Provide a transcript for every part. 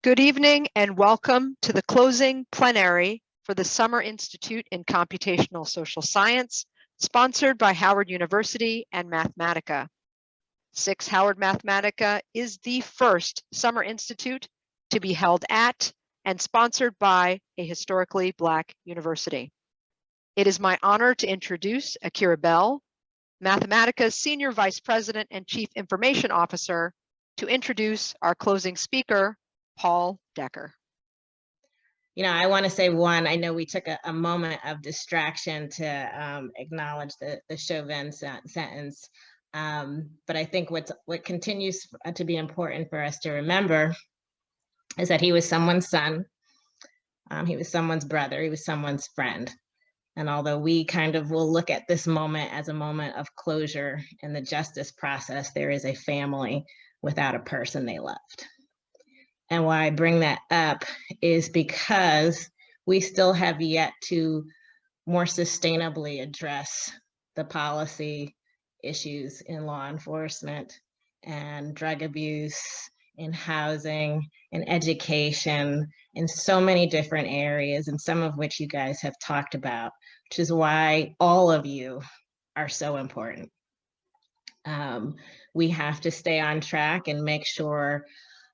Good evening and welcome to the closing plenary for the Summer Institute in Computational Social Science, sponsored by Howard University and Mathematica. SICSS-Howard Mathematica is the first Summer Institute to be held at and sponsored by a historically Black university. It is my honor to introduce Akira Bell, Mathematica's Senior Vice President and Chief Information Officer, to introduce our closing speaker, Paul Decker. You know, I want to say I know we took a moment of distraction to acknowledge the Chauvin sentence, but I think what continues to be important for us to remember is that he was someone's son, he was someone's brother, he was someone's friend. And although we kind of will look at this moment as a moment of closure in the justice process, there is a family without a person they loved. And why I bring that up is because we still have yet to more sustainably address the policy issues in law enforcement and drug abuse, in housing, in education, in so many different areas, and some of which you guys have talked about, which is why all of you are so important. We have to stay on track and make sure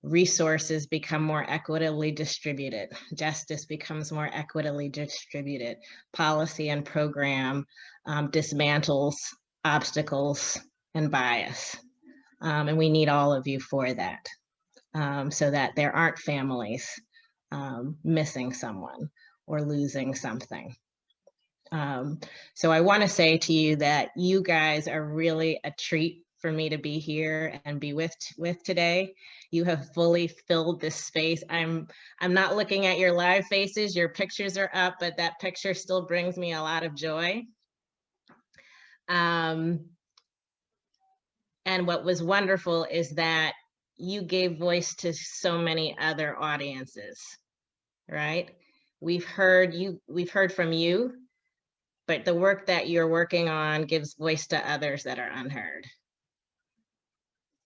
resources become more equitably distributed, justice becomes more equitably distributed, policy and program dismantles obstacles and bias. And we need all of you for that, so that there aren't families missing someone or losing something. So I want to say to you that you guys are really a treat for me to be here and be with today. You have fully filled this space. I'm not looking at your live faces, your pictures are up, but that picture still brings me a lot of joy. And what was wonderful is that you gave voice to so many other audiences, right? We've heard from you, but the work that you're working on gives voice to others that are unheard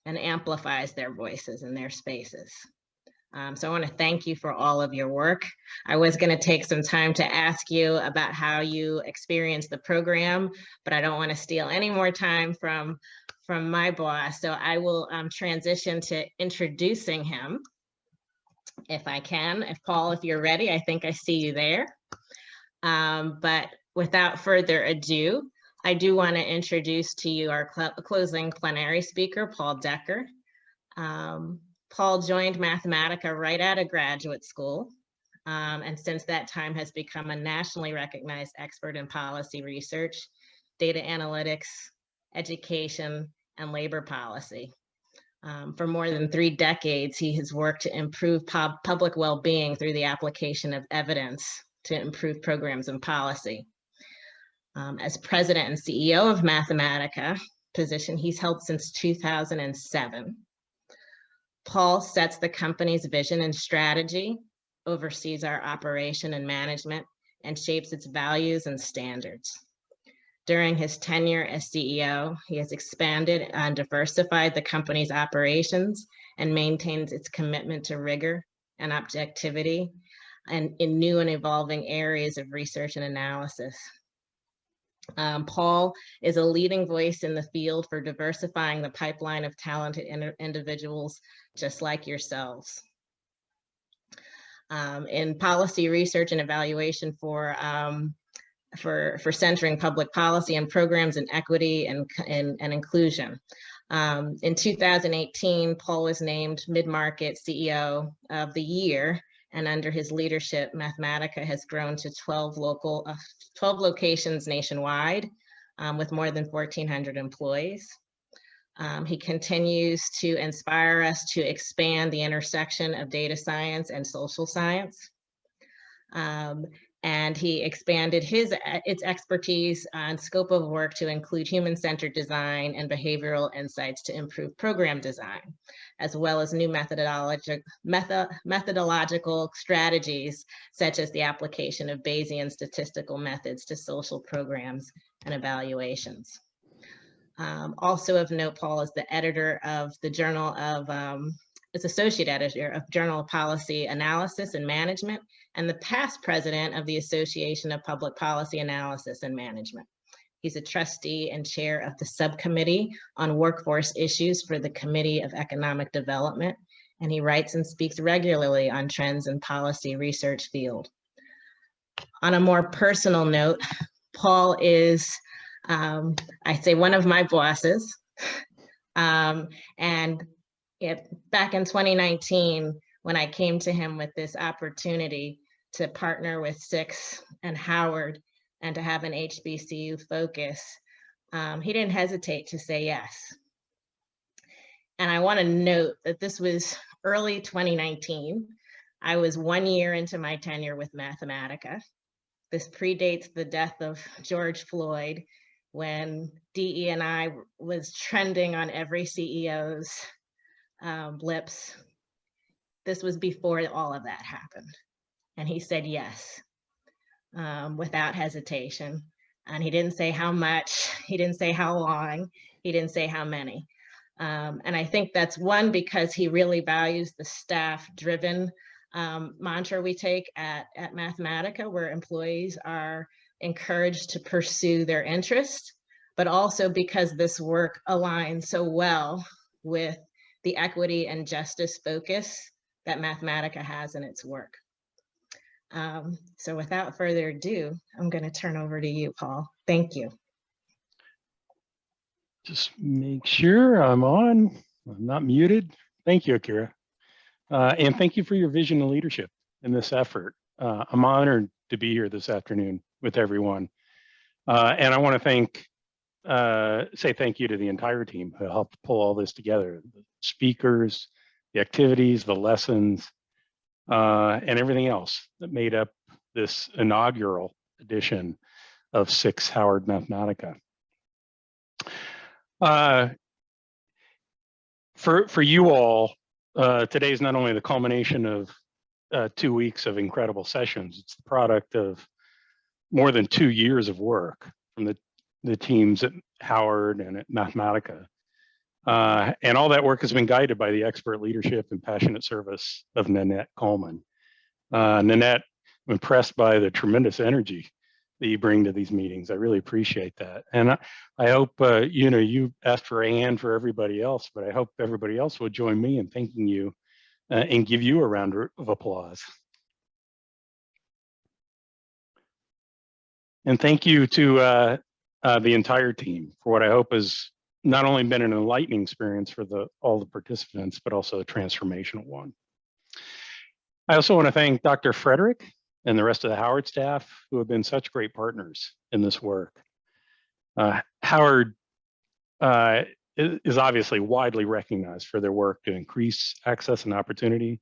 and amplifies their voices and their spaces. So I want to thank you for all of your work. I was going to take some time to ask you about how you experienced the program, but I don't want to steal any more time from my boss. So I will transition to introducing him, if I can. If Paul, if you're ready, I think I see you there. But without further ado, I do want to introduce to you our closing plenary speaker, Paul Decker. Paul joined Mathematica right out of graduate school, and since that time has become a nationally recognized expert in policy research, data analytics, education, and labor policy. For more than 3 decades, he has worked to improve public well-being through the application of evidence to improve programs and policy. As president and CEO of Mathematica, position he's held since 2007. Paul sets the company's vision and strategy, oversees our operation and management, and shapes its values and standards. During his tenure as CEO, he has expanded and diversified the company's operations and maintains its commitment to rigor and objectivity and in new and evolving areas of research and analysis. Paul is a leading voice in the field for diversifying the pipeline of talented individuals just like yourselves. In policy research and evaluation for centering public policy and programs in equity and inclusion. In 2018, Paul was named Mid-Market CEO of the Year, and under his leadership, Mathematica has grown to 12 locations nationwide with more than 1,400 employees. He continues to inspire us to expand the intersection of data science and social science. And he expanded its expertise and scope of work to include human-centered design and behavioral insights to improve program design, as well as new methodological strategies, such as the application of Bayesian statistical methods to social programs and evaluations. Also of note, Paul is the editor of the Journal of is associate editor of Journal of Policy Analysis and Management, and the past president of the Association of Public Policy Analysis and Management. He's a trustee and chair of the subcommittee on workforce issues for the Committee of Economic Development, and he writes and speaks regularly on trends in policy research field. On a more personal note, Paul is, I'd say, one of my bosses. Back in 2019, when I came to him with this opportunity to partner with SICSS-Howard and to have an HBCU focus, he didn't hesitate to say yes. And I want to note that this was early 2019. I was 1 year into my tenure with Mathematica. This predates the death of George Floyd, when DE&I was trending on every CEO's lips. This was before all of that happened. And he said yes, without hesitation. And he didn't say how much, he didn't say how long, he didn't say how many. And I think that's one, because he really values the staff-driven mantra we take at Mathematica, where employees are encouraged to pursue their interest, but also because this work aligns so well with the equity and justice focus that Mathematica has in its work. So without further ado, I'm going to turn over to you, Paul. Thank you. Just make sure I'm on, I'm not muted. Thank you, Akira. And thank you for your vision and leadership in this effort. I'm honored to be here this afternoon with everyone. And I want to say thank you to the entire team who helped pull all this together. The speakers, the activities, the lessons, and everything else that made up this inaugural edition of SICSS-Howard Mathematica. For you all, today is not only the culmination of 2 weeks of incredible sessions, it's the product of more than 2 years of work from the teams at Howard and at Mathematica. And all that work has been guided by the expert leadership and passionate service of Nanette Coleman. Nanette, I'm impressed by the tremendous energy that you bring to these meetings. I really appreciate that. And I hope, you asked for a hand for everybody else, but I hope everybody else will join me in thanking you and give you a round of applause. And thank you to the entire team for what I hope has not only been an enlightening experience for all the participants, but also a transformational one. I also want to thank Dr. Frederick and the rest of the Howard staff who have been such great partners in this work. Howard is obviously widely recognized for their work to increase access and opportunity,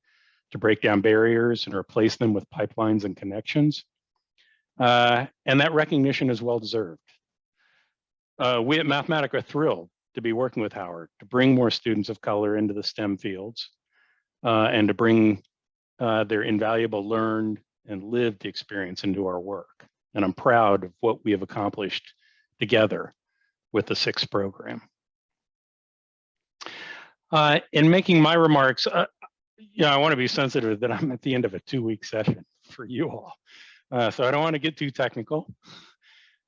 to break down barriers and replace them with pipelines and connections. And that recognition is well deserved. We at Mathematica are thrilled to be working with Howard to bring more students of color into the STEM fields and to bring their invaluable learned and lived experience into our work. And I'm proud of what we have accomplished together with the SICSS program. In making my remarks, I want to be sensitive that I'm at the end of a 2-week session for you all. So I don't want to get too technical.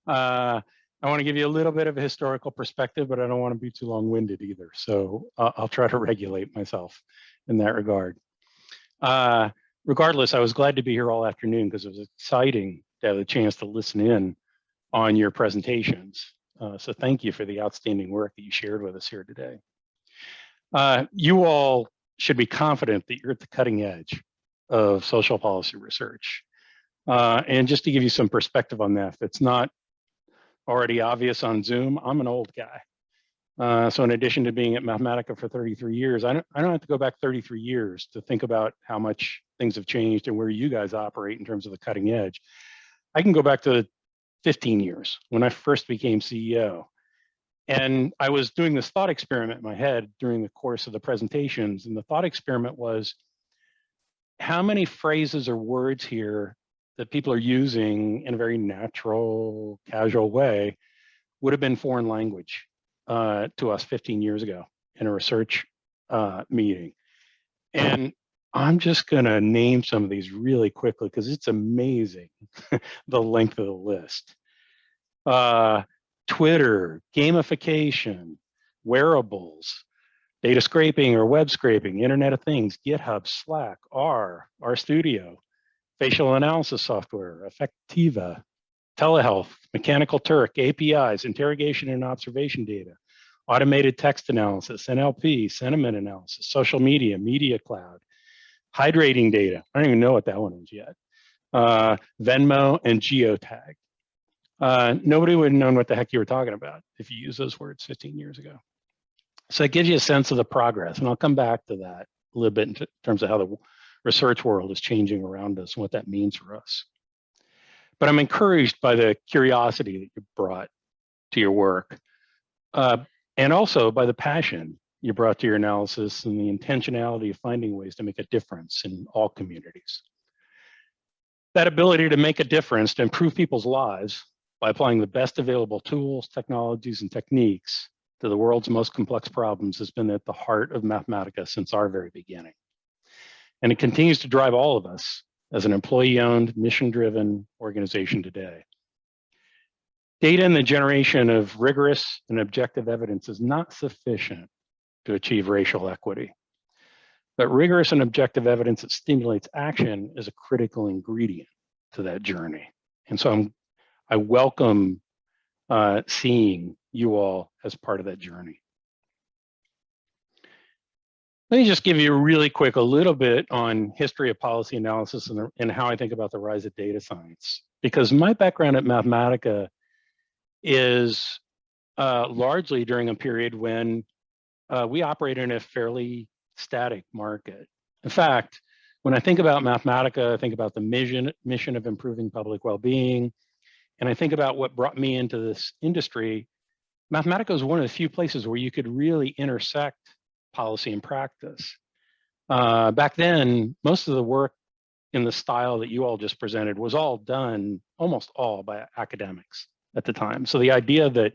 I want to give you a little bit of a historical perspective, but I don't want to be too long-winded either. So I'll try to regulate myself in that regard. Regardless, I was glad to be here all afternoon because it was exciting to have the chance to listen in on your presentations. So thank you for the outstanding work that you shared with us here today. You all should be confident that you're at the cutting edge of social policy research. And just to give you some perspective on that, if it's not already obvious on Zoom, I'm an old guy. So in addition to being at Mathematica for 33 years, I don't have to go back 33 years to think about how much things have changed and where you guys operate in terms of the cutting edge. I can go back to 15 years when I first became CEO. And I was doing this thought experiment in my head during the course of the presentations. And the thought experiment was, how many phrases or words here that people are using in a very natural, casual way would have been foreign language to us 15 years ago in a research meeting? And I'm just going to name some of these really quickly because it's amazing the length of the list. Twitter, gamification, wearables, data scraping or web scraping, Internet of Things, GitHub, Slack, R Studio, facial analysis software, Effectiva, telehealth, Mechanical Turk, APIs, interrogation and observation data, automated text analysis, NLP, sentiment analysis, social media, media cloud, hydrating data. I don't even know what that one is yet. Venmo and geotag. Nobody would have known what the heck you were talking about if you used those words 15 years ago. So it gives you a sense of the progress. And I'll come back to that a little bit in terms of how the research world is changing around us and what that means for us. But I'm encouraged by the curiosity that you brought to your work, and also by the passion you brought to your analysis and the intentionality of finding ways to make a difference in all communities. That ability to make a difference, to improve people's lives by applying the best available tools, technologies, and techniques to the world's most complex problems has been at the heart of Mathematica since our very beginning. And it continues to drive all of us as an employee-owned, mission-driven organization today. Data and the generation of rigorous and objective evidence is not sufficient to achieve racial equity. But rigorous and objective evidence that stimulates action is a critical ingredient to that journey. And so I welcome seeing you all as part of that journey. Let me just give you a little bit on history of policy analysis and how I think about the rise of data science. Because my background at Mathematica is largely during a period when we operate in a fairly static market. In fact, when I think about Mathematica, I think about the mission of improving public well-being, and I think about what brought me into this industry. Mathematica is one of the few places where you could really intersect policy and practice. Back then, most of the work in the style that you all just presented was all done, almost all by academics at the time. So the idea that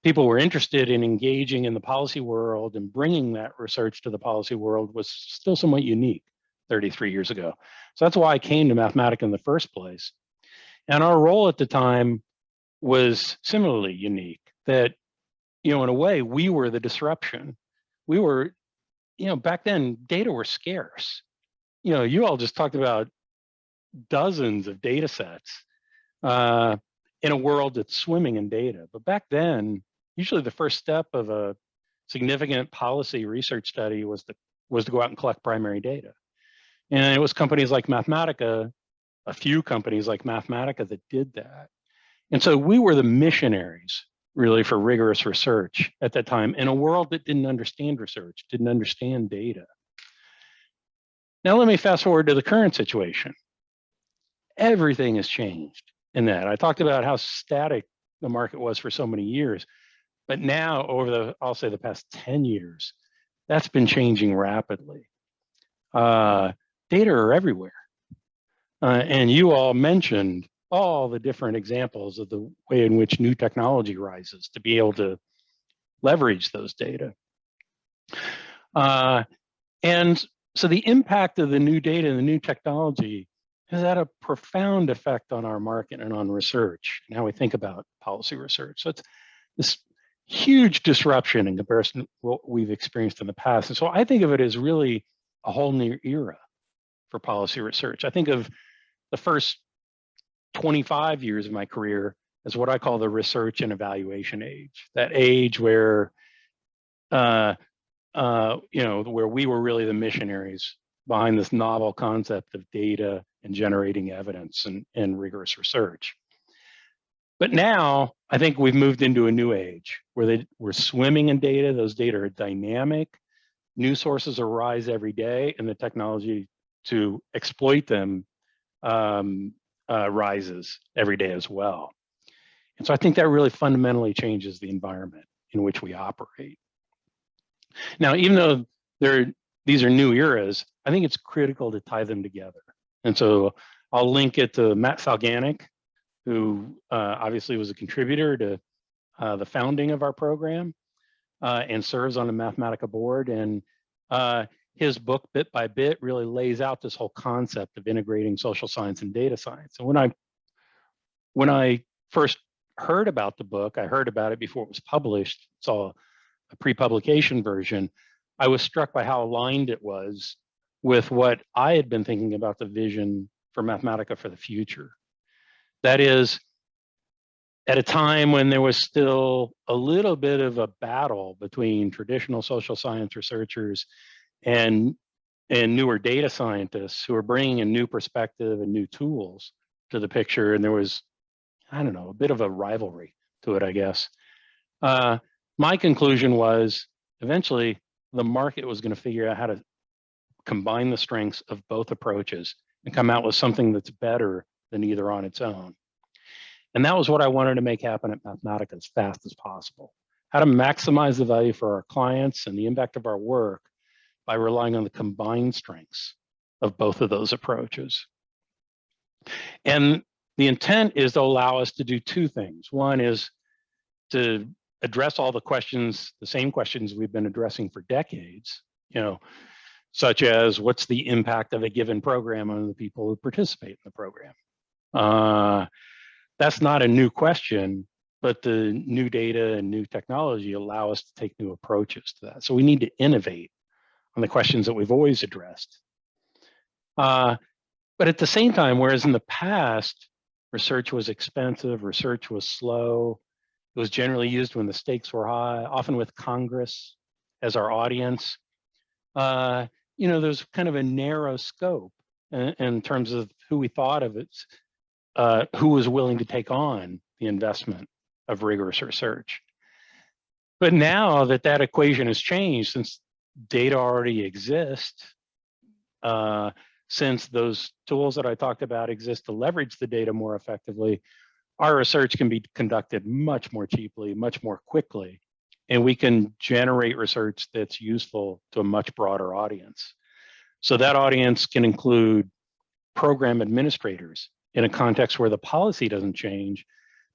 people were interested in engaging in the policy world and bringing that research to the policy world was still somewhat unique 33 years ago. So that's why I came to Mathematica in the first place. And our role at the time was similarly unique, that, in a way, we were the disruption. We were, back then, data were scarce. You all just talked about dozens of data sets in a world that's swimming in data. But back then, usually the first step of a significant policy research study was to go out and collect primary data. And it was companies like Mathematica, a few companies like Mathematica that did that. And so we were the missionaries, really, for rigorous research at that time in a world that didn't understand research, didn't understand data. Now let me fast forward to the current situation. Everything has changed in that. I talked about how static the market was for so many years, but now over I'll say the past 10 years, that's been changing rapidly. Data are everywhere. And you all mentioned all the different examples of the way in which new technology rises to be able to leverage those data. And so the impact of the new data and the new technology has had a profound effect on our market and on research and how we think about policy research. So it's this huge disruption in comparison to what we've experienced in the past. And so I think of it as really a whole new era for policy research. I think of the first 25 years of my career as what I call the research and evaluation age, that age where, where we were really the missionaries behind this novel concept of data and generating evidence and rigorous research. But now I think we've moved into a new age where we're swimming in data. Those data are dynamic. New sources arise every day, and the technology to exploit them rises every day as well. And so I think that really fundamentally changes the environment in which we operate. Now, even though these are new eras, I think it's critical to tie them together. And so I'll link it to Matt Falganick, who obviously was a contributor to the founding of our program and serves on the Mathematica board. And his book, Bit by Bit, really lays out this whole concept of integrating social science and data science. And when I first heard about the book, I heard about it before it was published, saw a pre-publication version. I was struck by how aligned it was with what I had been thinking about the vision for Mathematica for the future. That is, at a time when there was still a little bit of a battle between traditional social science researchers and newer data scientists who are bringing a new perspective and new tools to the picture. And there was, I don't know, a bit of a rivalry to it, I guess. My conclusion was eventually the market was going to figure out how to combine the strengths of both approaches and come out with something that's better than either on its own. And that was what I wanted to make happen at Mathematica as fast as possible. How to maximize the value for our clients and the impact of our work by relying on the combined strengths of both of those approaches. And the intent is to allow us to do two things. One is to address all the questions, the same questions we've been addressing for decades, such as what's the impact of a given program on the people who participate in the program? That's not a new question, but the new data and new technology allow us to take new approaches to that. So we need to innovate on the questions that we've always addressed. But at the same time, whereas in the past, research was expensive, research was slow, it was generally used when the stakes were high, often with Congress as our audience. There's kind of a narrow scope in terms of who we thought of it, who was willing to take on the investment of rigorous research. But now that equation has changed, since data already exists, since those tools that I talked about exist to leverage the data more effectively, our research can be conducted much more cheaply, much more quickly, and we can generate research that's useful to a much broader audience. So that audience can include program administrators in a context where the policy doesn't change,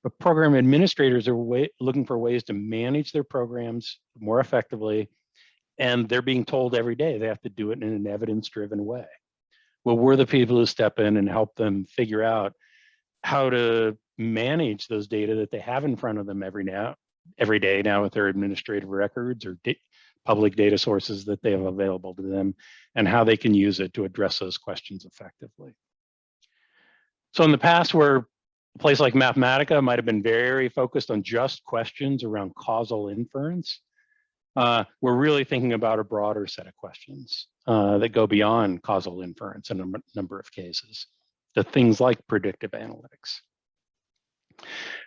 but program administrators are looking for ways to manage their programs more effectively, and they're being told every day they have to do it in an evidence-driven way. Well, we're the people who step in and help them figure out how to manage those data that they have in front of them every day now with their administrative records or public data sources that they have available to them, and how they can use it to address those questions effectively. So in the past, where a place like Mathematica might have been very focused on just questions around causal inference, we're really thinking about a broader set of questions that go beyond causal inference in a number of cases, to things like predictive analytics.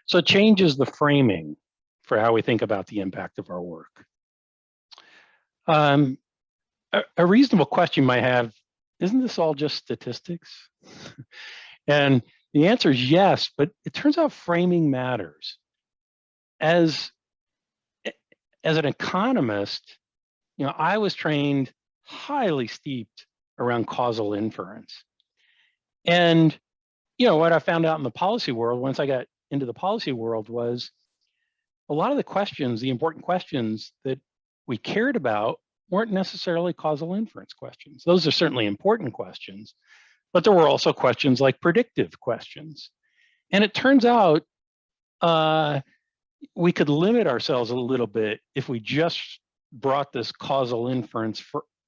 So it changes the framing for how we think about the impact of our work. A reasonable question might have, isn't this all just statistics? And the answer is yes, but it turns out framing matters. As an economist, I was trained highly steeped around causal inference. And, what I found out in the policy world, once I got into the policy world, was a lot of the questions, the important questions that we cared about weren't necessarily causal inference questions. Those are certainly important questions, but there were also questions like predictive questions. And it turns out we could limit ourselves a little bit if we just brought this causal inference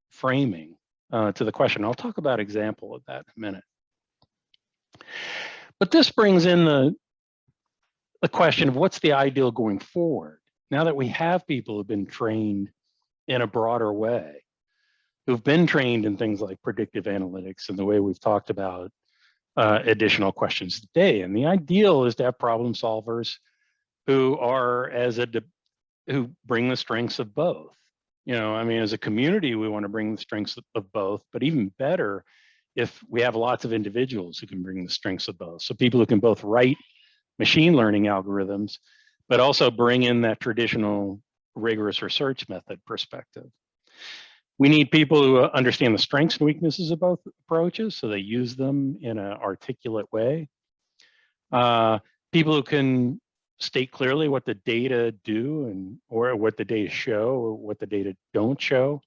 framing to the question. I'll talk about an example of that in a minute. But this brings in the question of what's the ideal going forward. Now that we have people who've been trained in a broader way, who've been trained in things like predictive analytics and the way we've talked about additional questions today. And the ideal is to have problem solvers who are who bring the strengths of both. As a community, we want to bring the strengths of both, but even better if we have lots of individuals who can bring the strengths of both. So people who can both write machine learning algorithms, but also bring in that traditional rigorous research method perspective. We need people who understand the strengths and weaknesses of both approaches, so they use them in an articulate way. People who can state clearly what the data do or what the data show or what the data don't show.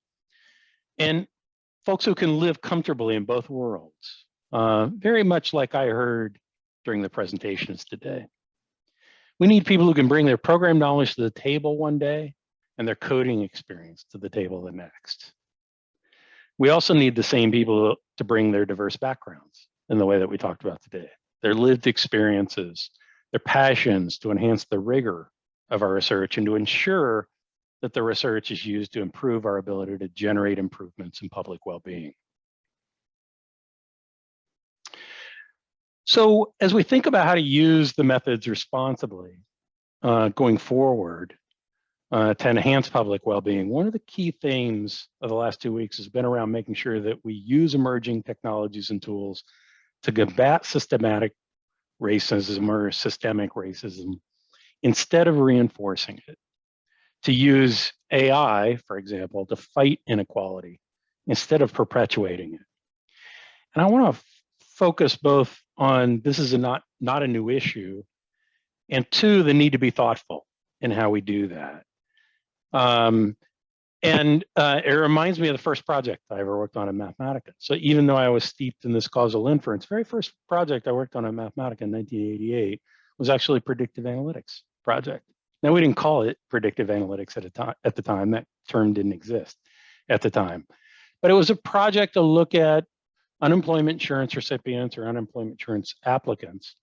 And folks who can live comfortably in both worlds, very much like I heard during the presentations today. We need people who can bring their program knowledge to the table one day and their coding experience to the table the next. We also need the same people to bring their diverse backgrounds in the way that we talked about today, their lived experiences, their passions to enhance the rigor of our research and to ensure that the research is used to improve our ability to generate improvements in public well-being. So as we think about how to use the methods responsibly going forward to enhance public well-being, one of the key themes of the last 2 weeks has been around making sure that we use emerging technologies and tools to combat systematic racism or systemic racism instead of reinforcing it. To use AI, for example, to fight inequality instead of perpetuating it. And I want to focus both on this is not a new issue, and two, the need to be thoughtful in how we do that. It reminds me of the first project I ever worked on in Mathematica. So even though I was steeped in this causal inference, very first project I worked on in Mathematica in 1988 was actually a predictive analytics project. Now, we didn't call it predictive analytics at the time. That term didn't exist at the time. But it was a project to look at unemployment insurance recipients or unemployment insurance applicants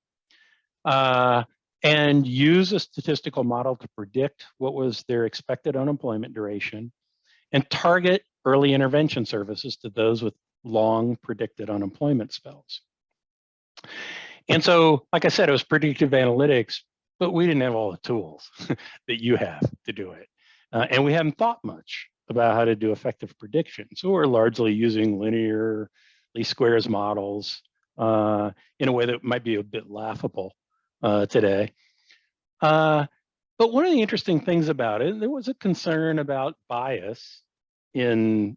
and use a statistical model to predict what was their expected unemployment duration and target early intervention services to those with long predicted unemployment spells. And so, like I said, it was predictive analytics, but we didn't have all the tools that you have to do it. And we haven't thought much about how to do effective prediction. So we're largely using linear least squares models in a way that might be a bit laughable today. But one of the interesting things about it, there was a concern about bias in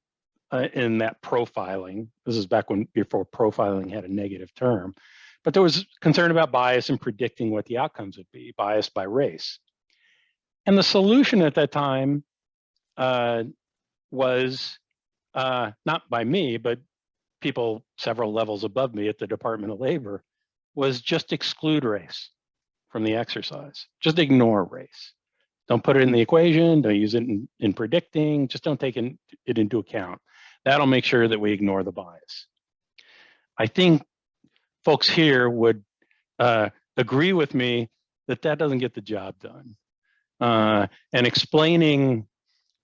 that profiling. This is back before profiling had a negative term. But there was concern about bias in predicting what the outcomes would be, bias by race. And the solution at that time was not by me, but people several levels above me at the Department of Labor, was just exclude race from the exercise. Just ignore race. Don't put it in the equation, don't use it in predicting, just don't take it into account. That'll make sure that we ignore the bias. I think folks here would agree with me that that doesn't get the job done. And explaining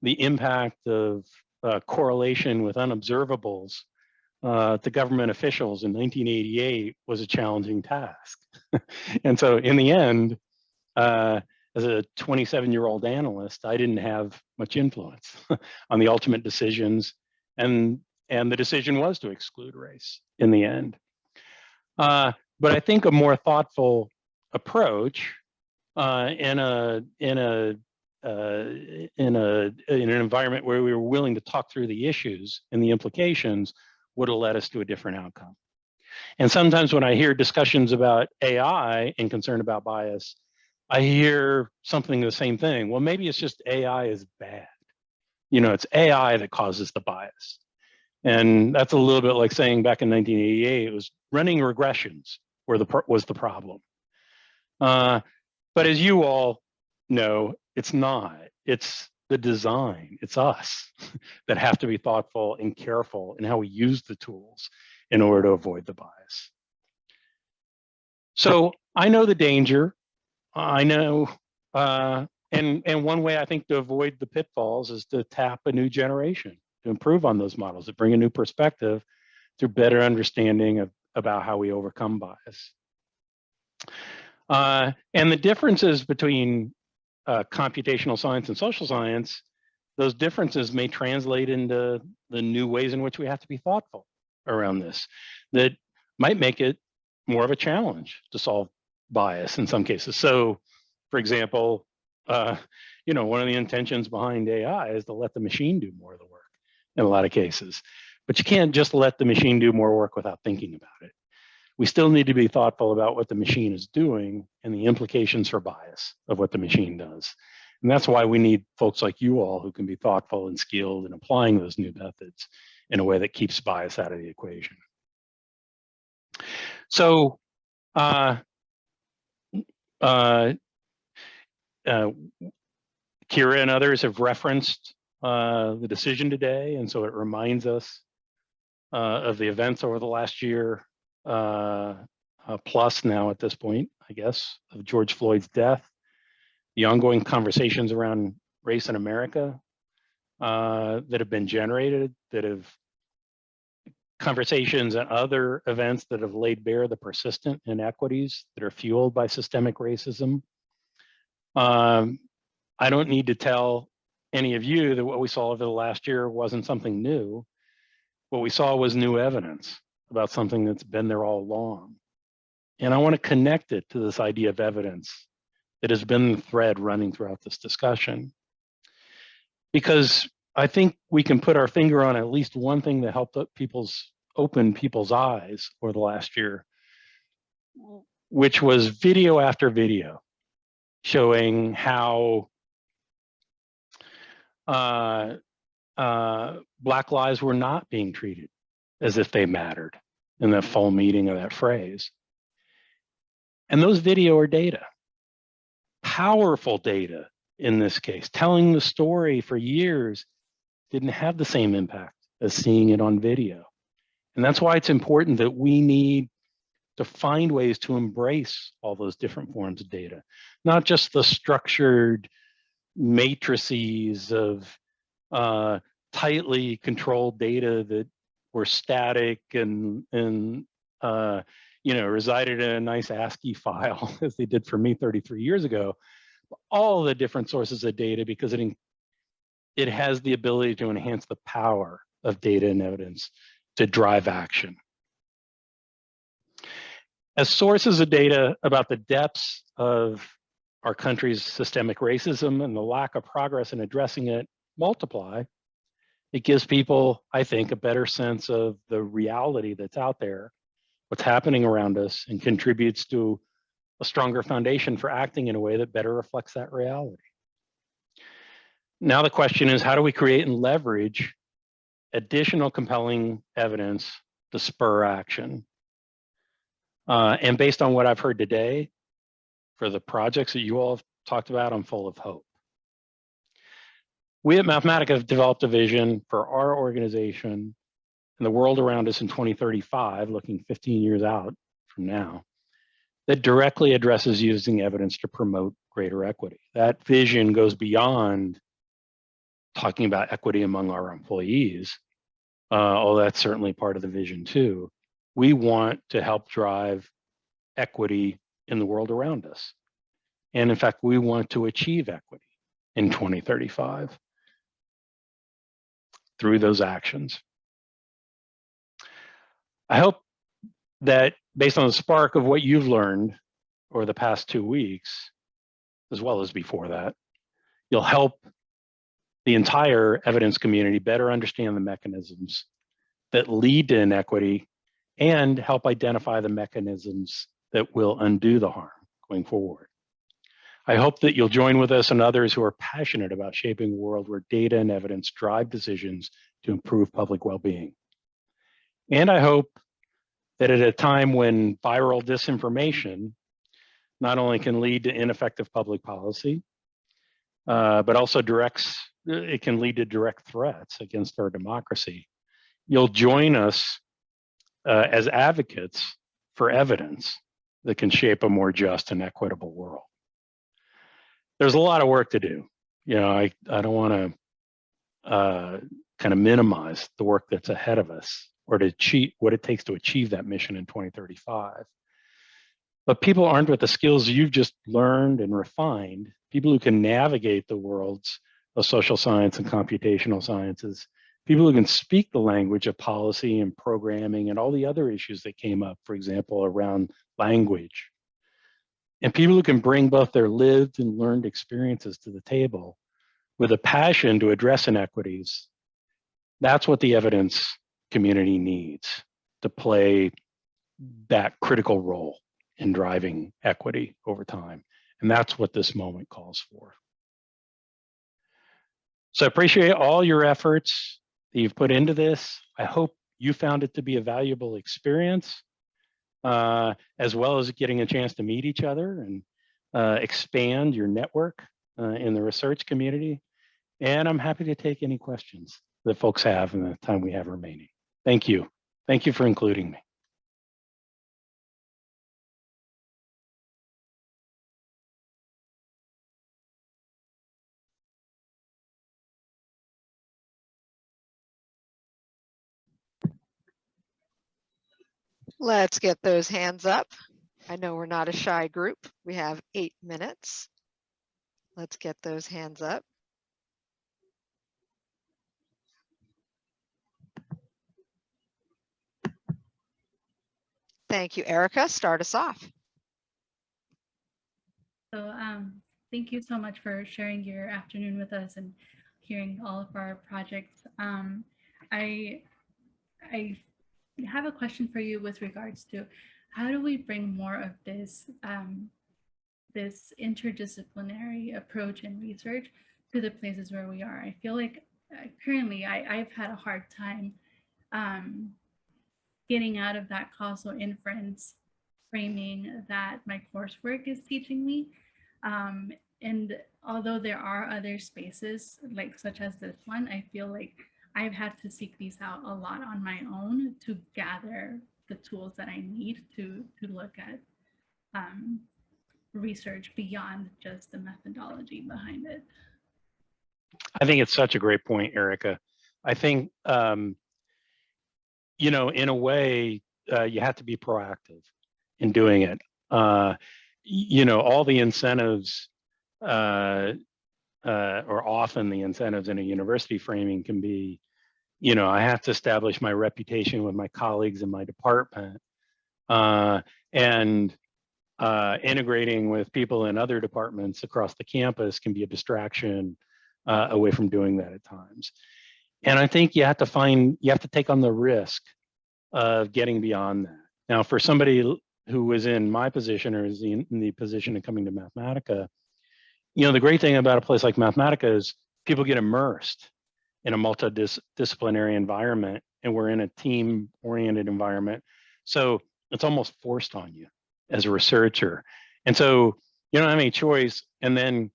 the impact of correlation with unobservables to government officials in 1988 was a challenging task. And so in the end, as a 27-year-old analyst, I didn't have much influence on the ultimate decisions. And the decision was to exclude race in the end. But I think a more thoughtful approach in an environment where we were willing to talk through the issues and the implications would have led us to a different outcome. And sometimes when I hear discussions about AI and concern about bias, I hear something the same thing. Well, maybe it's just AI is bad. You know, it's AI that causes the bias. And that's a little bit like saying back in 1988, it was running regressions was the problem. But as you all know, it's not. It's the design. It's us that have to be thoughtful and careful in how we use the tools in order to avoid the bias. So I know the danger. I know, and one way I think to avoid the pitfalls is to tap a new generation to improve on those models, to bring a new perspective through better understanding about how we overcome bias. And the differences between computational science and social science, those differences may translate into the new ways in which we have to be thoughtful around this, that might make it more of a challenge to solve bias in some cases. So, for example, you know, one of the intentions behind AI is to let the machine do more of the work in a lot of cases. But you can't just let the machine do more work without thinking about it. We still need to be thoughtful about what the machine is doing and the implications for bias of what the machine does. And that's why we need folks like you all who can be thoughtful and skilled in applying those new methods in a way that keeps bias out of the equation. So Kira and others have referenced the decision today, and so it reminds us of the events over the last year, plus now at this point, I guess, of George Floyd's death, the ongoing conversations around race in America that have been generated, that have conversations and other events that have laid bare the persistent inequities that are fueled by systemic racism. I don't need to tell any of you that what we saw over the last year wasn't something new. What we saw was new evidence about something that's been there all along. And I want to connect it to this idea of evidence that has been the thread running throughout this discussion. Because I think we can put our finger on at least one thing that helped open people's eyes over the last year, which was video after video showing how Black lives were not being treated as if they mattered in the full meaning of that phrase. And those video are data, powerful data in this case. Telling the story for years didn't have the same impact as seeing it on video. And that's why it's important that we need to find ways to embrace all those different forms of data, not just the structured matrices of tightly controlled data that were static and resided in a nice ASCII file, as they did for me 33 years ago. All the different sources of data, because it has the ability to enhance the power of data and evidence to drive action. As sources of data about the depths of our country's systemic racism and the lack of progress in addressing it multiply, it gives people, I think, a better sense of the reality that's out there, what's happening around us, and contributes to a stronger foundation for acting in a way that better reflects that reality. Now the question is, how do we create and leverage additional compelling evidence to spur action? And based on what I've heard today, for the projects that you all have talked about, I'm full of hope. We at Mathematica have developed a vision for our organization and the world around us in 2035, looking 15 years out from now, that directly addresses using evidence to promote greater equity. That vision goes beyond talking about equity among our employees, although that's certainly part of the vision too. We want to help drive equity in the world around us. And in fact, we want to achieve equity in 2035 through those actions. I hope that based on the spark of what you've learned over the past 2 weeks, as well as before that, you'll help the entire evidence community better understand the mechanisms that lead to inequity and help identify the mechanisms that will undo the harm going forward. I hope that you'll join with us and others who are passionate about shaping a world where data and evidence drive decisions to improve public well-being. And I hope that at a time when viral disinformation not only can lead to ineffective public policy, but also it can lead to direct threats against our democracy. You'll join us as advocates for evidence that can shape a more just and equitable world. There's a lot of work to do. I don't want to kind of minimize the work that's ahead of us or to achieve what it takes to achieve that mission in 2035. But people armed with the skills you've just learned and refined, people who can navigate the worlds of social science and computational sciences, people who can speak the language of policy and programming and all the other issues that came up, for example, around language. And people who can bring both their lived and learned experiences to the table with a passion to address inequities. That's what the evidence community needs to play that critical role in driving equity over time. And that's what this moment calls for. So I appreciate all your efforts that you've put into this. I hope you found it to be a valuable experience, as well as getting a chance to meet each other and expand your network in the research community. And I'm happy to take any questions that folks have in the time we have remaining. Thank you. Thank you for including me. Let's get those hands up. I know we're not a shy group. We have 8 minutes. Let's get those hands up. Thank you, Erica. Start us off. So thank you so much for sharing your afternoon with us and hearing all of our projects. I have a question for you with regards to how do we bring more of this this interdisciplinary approach in research to the places where we are. I feel like currently I've had a hard time getting out of that causal inference framing that my coursework is teaching me. And although there are other spaces like such as this one, I feel like I've had to seek these out a lot on my own to gather the tools that I need to look at research beyond just the methodology behind it. I think it's such a great point, Erica. I think, you know, in a way, you have to be proactive in doing it. You know, all the incentives, or often the incentives in a university framing can be, you know, I have to establish my reputation with my colleagues in my department, and integrating with people in other departments across the campus can be a distraction away from doing that at times. And I think you have to take on the risk of getting beyond that. Now, for somebody who was in my position or is in the position of coming to Mathematica, you know, the great thing about a place like Mathematica is people get immersed in a multidisciplinary environment, and we're in a team-oriented environment. So it's almost forced on you as a researcher. And so you don't have any choice. And then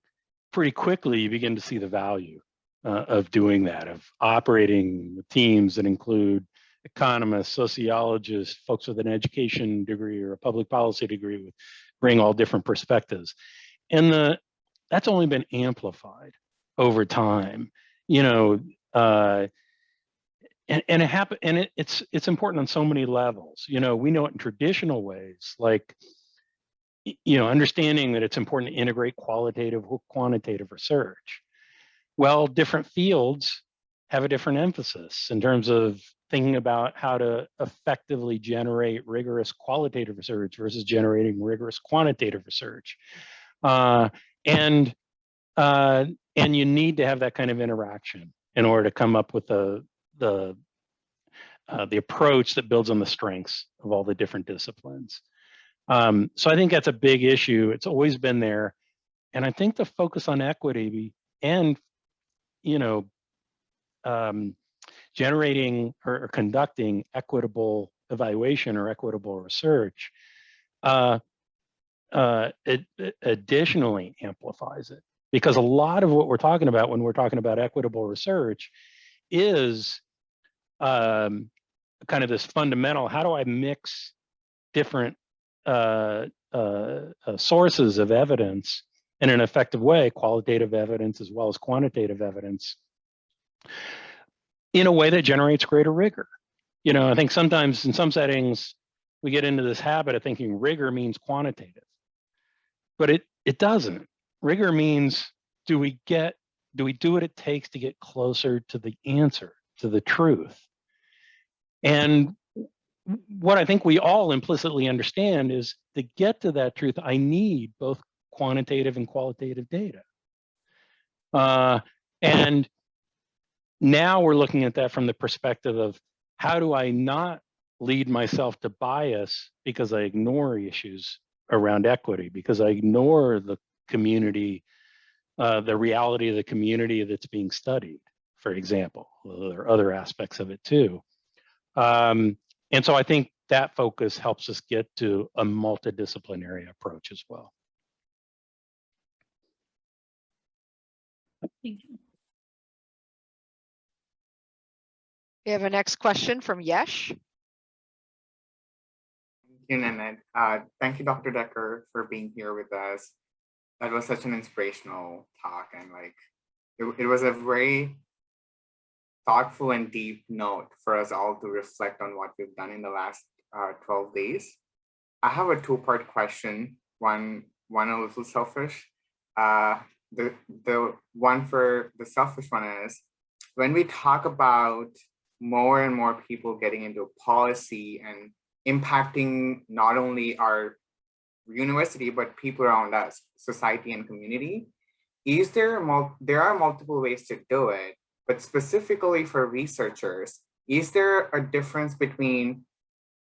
pretty quickly you begin to see the value of doing that, of operating with teams that include economists, sociologists, folks with an education degree or a public policy degree, bring all different perspectives. And that's only been amplified over time, you know, and it's important on so many levels. You know, we know it in traditional ways, like, you know, understanding that it's important to integrate qualitative with quantitative research. Well, different fields have a different emphasis in terms of thinking about how to effectively generate rigorous qualitative research versus generating rigorous quantitative research. And you need to have that kind of interaction in order to come up with the approach that builds on the strengths of all the different disciplines. So I think that's a big issue. It's always been there. And I think the focus on equity and, you know, generating or conducting equitable evaluation or equitable research it additionally amplifies it. Because a lot of what we're talking about when we're talking about equitable research is kind of this fundamental, how do I mix different sources of evidence in an effective way, qualitative evidence as well as quantitative evidence, in a way that generates greater rigor. You know, I think sometimes in some settings, we get into this habit of thinking rigor means quantitative, but it doesn't. Rigor means, do we do what it takes to get closer to the answer, to the truth? And what I think we all implicitly understand is to get to that truth, I need both quantitative and qualitative data. And now we're looking at that from the perspective of how do I not lead myself to bias because I ignore issues around equity, because I ignore the community, the reality of the community that's being studied, for example. There are other aspects of it too. And so I think that focus helps us get to a multidisciplinary approach as well. Thank you. We have a next question from Yesh. Thank you, Nanette. Thank you, Dr. Decker, for being here with us. That was such an inspirational talk, and like it was a very thoughtful and deep note for us all to reflect on what we've done in the last 12 days. I have a two-part question. One a little selfish. The one for the selfish one is, when we talk about more and more people getting into policy and impacting not only our university, but people around us, society and community, there are multiple ways to do it, but specifically for researchers, is there a difference between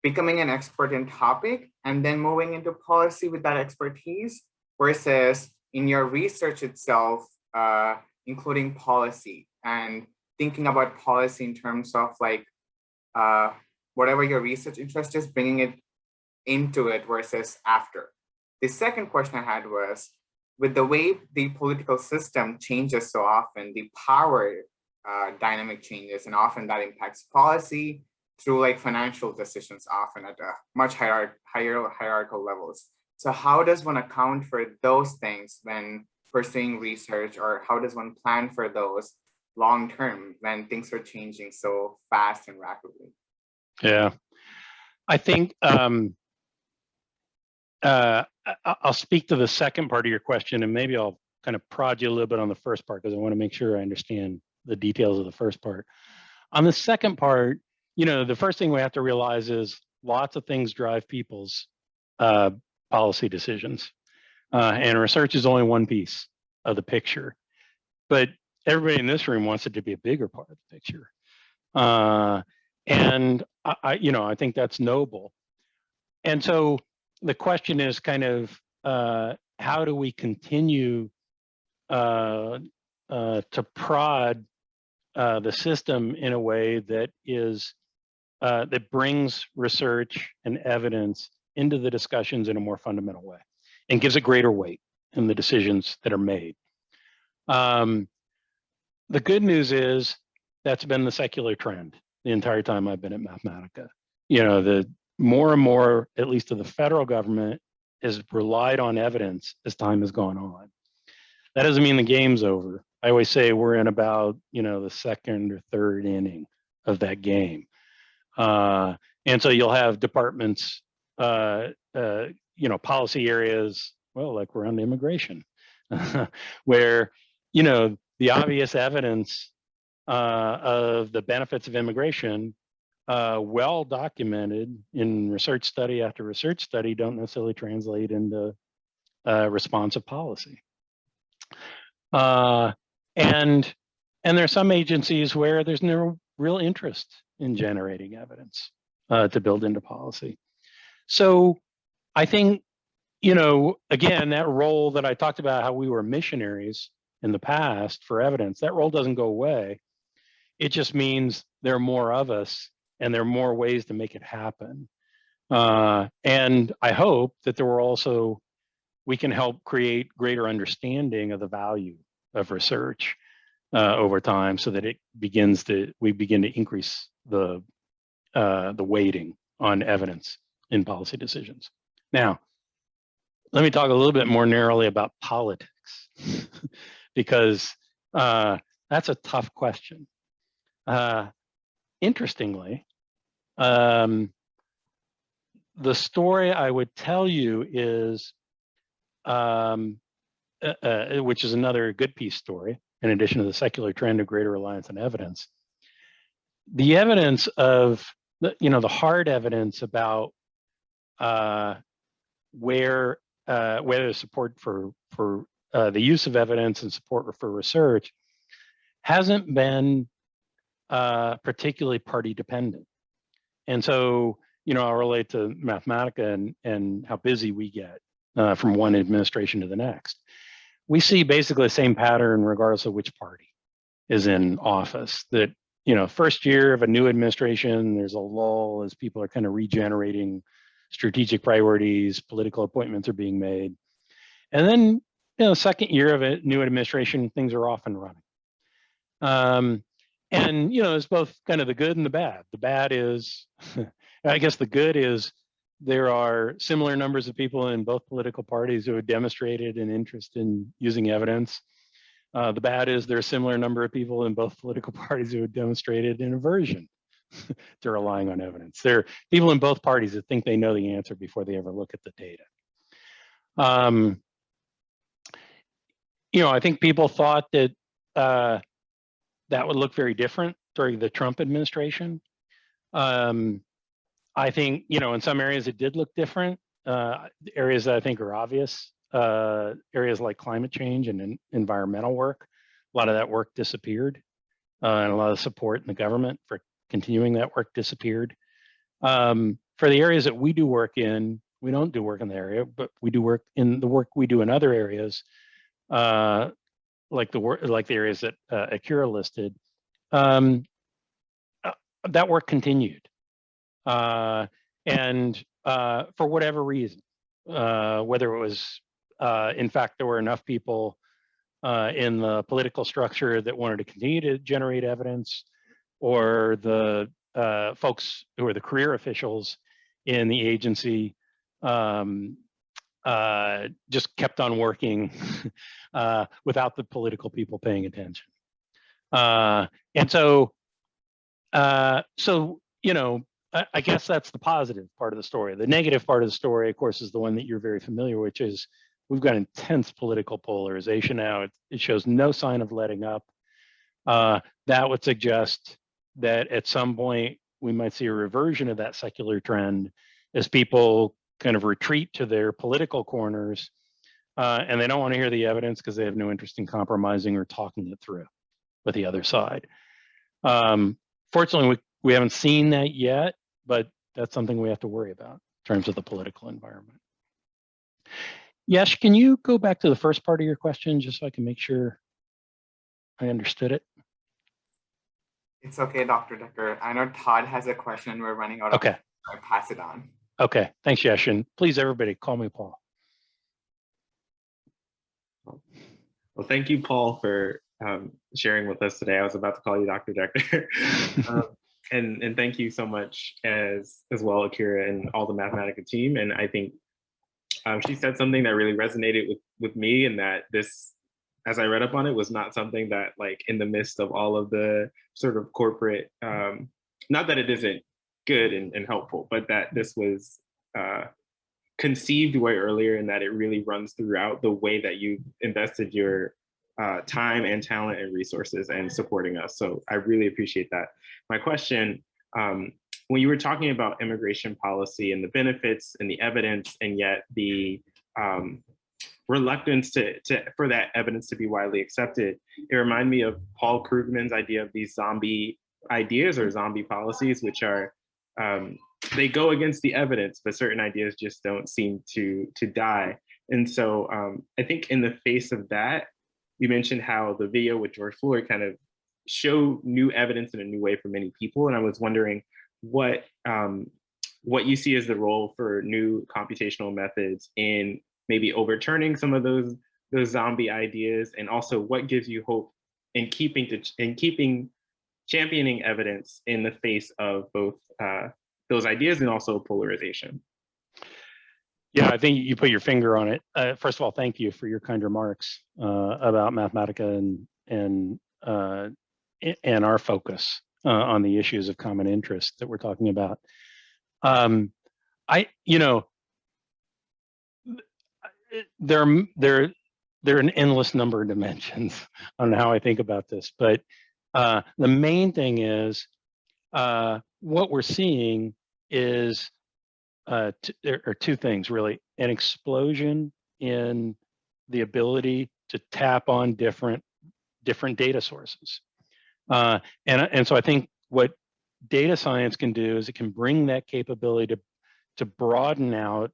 becoming an expert in topic and then moving into policy with that expertise versus in your research itself, including policy and thinking about policy in terms of like whatever your research interest is, bringing it into it versus after? The second question I had was, with the way the political system changes so often, the power dynamic changes, and often that impacts policy through like financial decisions, often at a much higher hierarchical levels. So how does one account for those things when pursuing research, or how does one plan for those long term when things are changing so fast and rapidly? Yeah, I think I'll speak to the second part of your question, and maybe I'll kind of prod you a little bit on the first part, because I want to make sure I understand the details of the first part. On the second part, you know, the first thing we have to realize is lots of things drive people's policy decisions, and research is only one piece of the picture. But everybody in this room wants it to be a bigger part of the picture, and I think that's noble. And so the question is kind of how do we continue to prod the system in a way that is that brings research and evidence into the discussions in a more fundamental way and gives it greater weight in the decisions that are made. The good news is that's been the secular trend the entire time I've been at Mathematica. You know, the more and more, at least to the federal government, has relied on evidence as time has gone on. That doesn't mean the game's over. I always say we're in about, the second or third inning of that game. And so you'll have departments, policy areas, well, like around immigration, where, the obvious evidence of the benefits of immigration, well documented in research study after research study, don't necessarily translate into responsive policy. And there are some agencies where there's no real interest in generating evidence to build into policy. So I think, again, that role that I talked about, how we were missionaries in the past for evidence, that role doesn't go away. It just means there are more of us and there are more ways to make it happen. And I hope that we can help create greater understanding of the value of research over time, so that we begin to increase the weighting on evidence in policy decisions. Now, let me talk a little bit more narrowly about politics, because that's a tough question. Interestingly, the story I would tell you is, which is another good piece story, in addition to the secular trend of greater reliance on evidence, the evidence of the hard evidence about where there's support for the use of evidence and support for research hasn't been particularly party dependent. And so, I'll relate to Mathematica and how busy we get from one administration to the next. We see basically the same pattern regardless of which party is in office, that first year of a new administration, there's a lull as people are kind of regenerating strategic priorities, political appointments are being made. And then, second year of a new administration, things are off and running. And, it's both kind of the good and the bad. The bad is, I guess the good is there are similar numbers of people in both political parties who have demonstrated an interest in using evidence. The bad is there are a similar number of people in both political parties who have demonstrated an aversion to relying on evidence. There are people in both parties that think they know the answer before they ever look at the data. I think people thought that that would look very different during the Trump administration. I think, in some areas it did look different. Areas that I think are obvious, areas like climate change and environmental work, a lot of that work disappeared, and a lot of support in the government for continuing that work disappeared. For the areas that we do work in, we don't do work in the area, but we do work in the work we do in other areas, like the areas that Akira listed. That work continued, and for whatever reason, whether it was, in fact, there were enough people in the political structure that wanted to continue to generate evidence, or the folks who are the career officials in the agency just kept on working without the political people paying attention. And so, I guess that's the positive part of the story. The negative part of the story, of course, is the one that you're very familiar with, which is we've got intense political polarization now. It shows no sign of letting up. That would suggest that at some point we might see a reversion of that secular trend as people kind of retreat to their political corners, and they don't want to hear the evidence because they have no interest in compromising or talking it through with the other side. Fortunately, we haven't seen that yet, but that's something we have to worry about in terms of the political environment. Yesh, can you go back to the first part of your question just so I can make sure I understood it? It's okay, Dr. Decker. I know Todd has a question. We're running out of time. I'll pass it on. Okay, thanks, Yesh. And please, everybody, call me Paul. Well, thank you, Paul, for sharing with us today. I was about to call you Dr. Decker. And thank you so much as well, Akira, and all the Mathematica team. And I think she said something that really resonated with me, and that this, as I read up on it, was not something that, like, in the midst of all of the sort of corporate, not that it isn't good and helpful, but that this was conceived way earlier, and that it really runs throughout the way that you invested your time and talent and resources and supporting us. So I really appreciate that. My question, when you were talking about immigration policy and the benefits and the evidence, and yet the reluctance for that evidence to be widely accepted, it reminded me of Paul Krugman's idea of these zombie ideas or zombie policies, which are, they go against the evidence, but certain ideas just don't seem to die. And so I think in the face of that, you mentioned how the video with George Floyd kind of showed new evidence in a new way for many people. And I was wondering what you see as the role for new computational methods in maybe overturning some of those zombie ideas, and also what gives you hope in keeping championing evidence in the face of both those ideas and also polarization. Yeah, I think you put your finger on it. First of all, thank you for your kind remarks about Mathematica and our focus on the issues of common interest that we're talking about. There are an endless number of dimensions on how I think about this, but the main thing is what we're seeing is there are two things really: an explosion in the ability to tap on different data sources, and so I think what data science can do is it can bring that capability to broaden out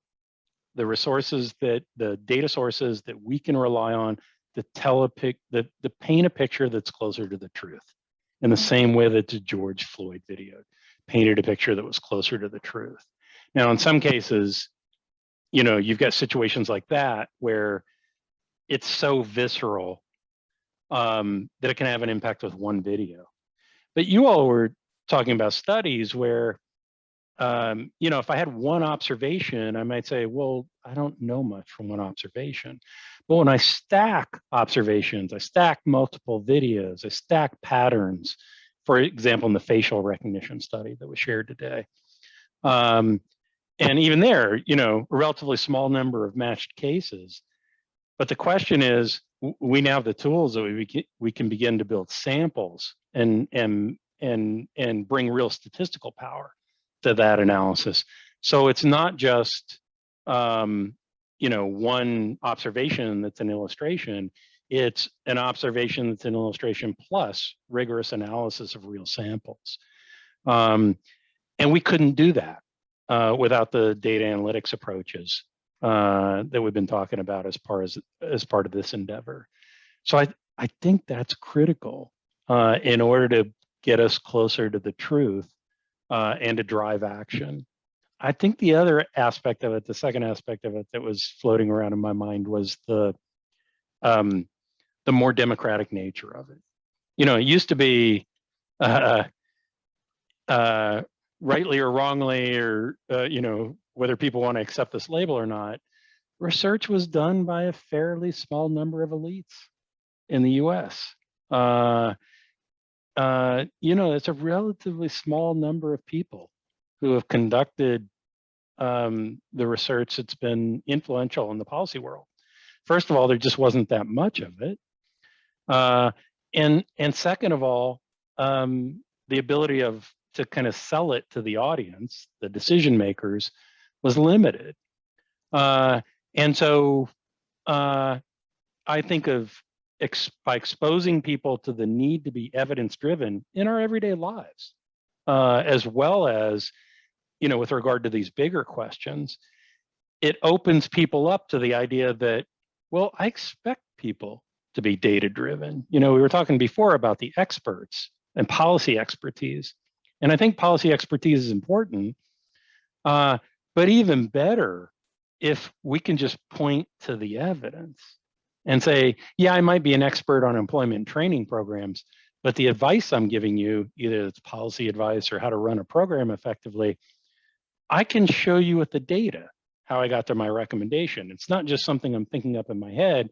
the resources the data sources that we can rely on to tell to paint a picture that's closer to the truth. in the same way that the George Floyd video painted a picture that was closer to the truth. Now, in some cases, you know, you've got situations like that where it's so visceral that it can have an impact with one video. But you all were talking about studies where, you know, if I had one observation, I might say, well, I don't know much from one observation. But when I stack observations, I stack multiple videos, I stack patterns, for example, in the facial recognition study that was shared today. And even there, you know, a relatively small number of matched cases. But the question is, we now have the tools that we can begin to build samples and bring real statistical power to that analysis. So it's not just you know, one observation that's an illustration. It's an observation that's an illustration plus rigorous analysis of real samples. And we couldn't do that without the data analytics approaches that we've been talking about as part of this endeavor. So I think that's critical in order to get us closer to the truth and to drive action. I think the other aspect of it, the second aspect of it that was floating around in my mind was the more democratic nature of it. You know, it used to be rightly or wrongly, or you know, whether people want to accept this label or not, research was done by a fairly small number of elites in the US. You know, it's a relatively small number of people who have conducted the research that's been influential in the policy world. First of all, there just wasn't that much of it. And second of all, the ability to kind of sell it to the audience, the decision makers, was limited. And so I think of by exposing people to the need to be evidence-driven in our everyday lives, as well as, you know, with regard to these bigger questions, it opens people up to the idea that, well, I expect people to be data-driven. You know, we were talking before about the experts and policy expertise. And I think policy expertise is important, but even better if we can just point to the evidence and say, yeah, I might be an expert on employment training programs, but the advice I'm giving you, either it's policy advice or how to run a program effectively, I can show you with the data how I got to my recommendation. It's not just something I'm thinking up in my head.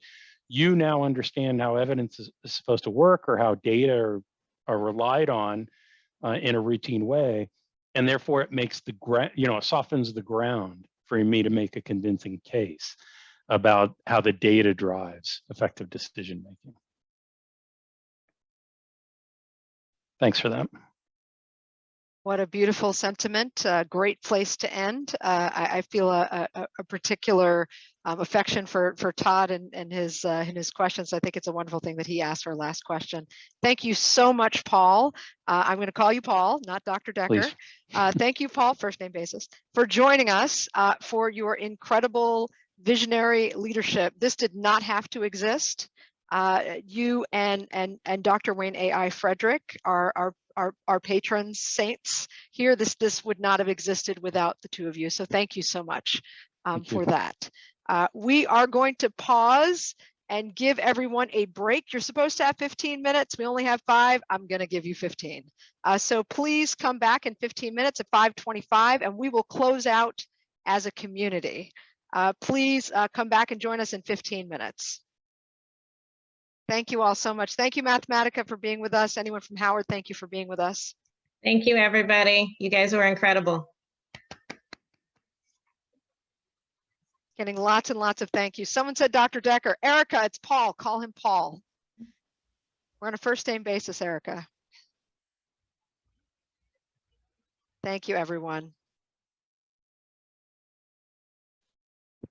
You now understand how evidence is supposed to work, or how data are relied on in a routine way. And therefore it makes the you know, it softens the ground for me to make a convincing case about how the data drives effective decision making. Thanks for that. What a beautiful sentiment. Great place to end. I feel a particular affection for Todd and his questions. I think it's a wonderful thing that he asked our last question. Thank you so much, Paul. I'm going to call you Paul, not Dr. Decker. Thank you, Paul, first name basis, for joining us, for your incredible visionary leadership. This did not have to exist. You and Dr. Wayne A.I. Frederick are our patrons, saints here. This would not have existed without the two of you. So thank you so much for that. We are going to pause and give everyone a break. You're supposed to have 15 minutes. We only have 5. I'm going to give you 15. So please come back in 15 minutes at 5:25, and we will close out as a community. Please come back and join us in 15 minutes. Thank you all so much. Thank you, Mathematica, for being with us. Anyone from Howard, thank you for being with us. Thank you, everybody. You guys were incredible. Getting lots and lots of thank yous. Someone said Dr. Decker. Erica, it's Paul. Call him Paul. We're on a first name basis, Erica. Thank you, everyone.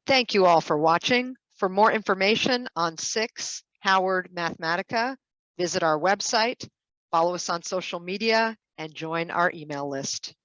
Thank you all for watching. For more information on SICSS-Howard Mathematica, visit our website, follow us on social media, and join our email list.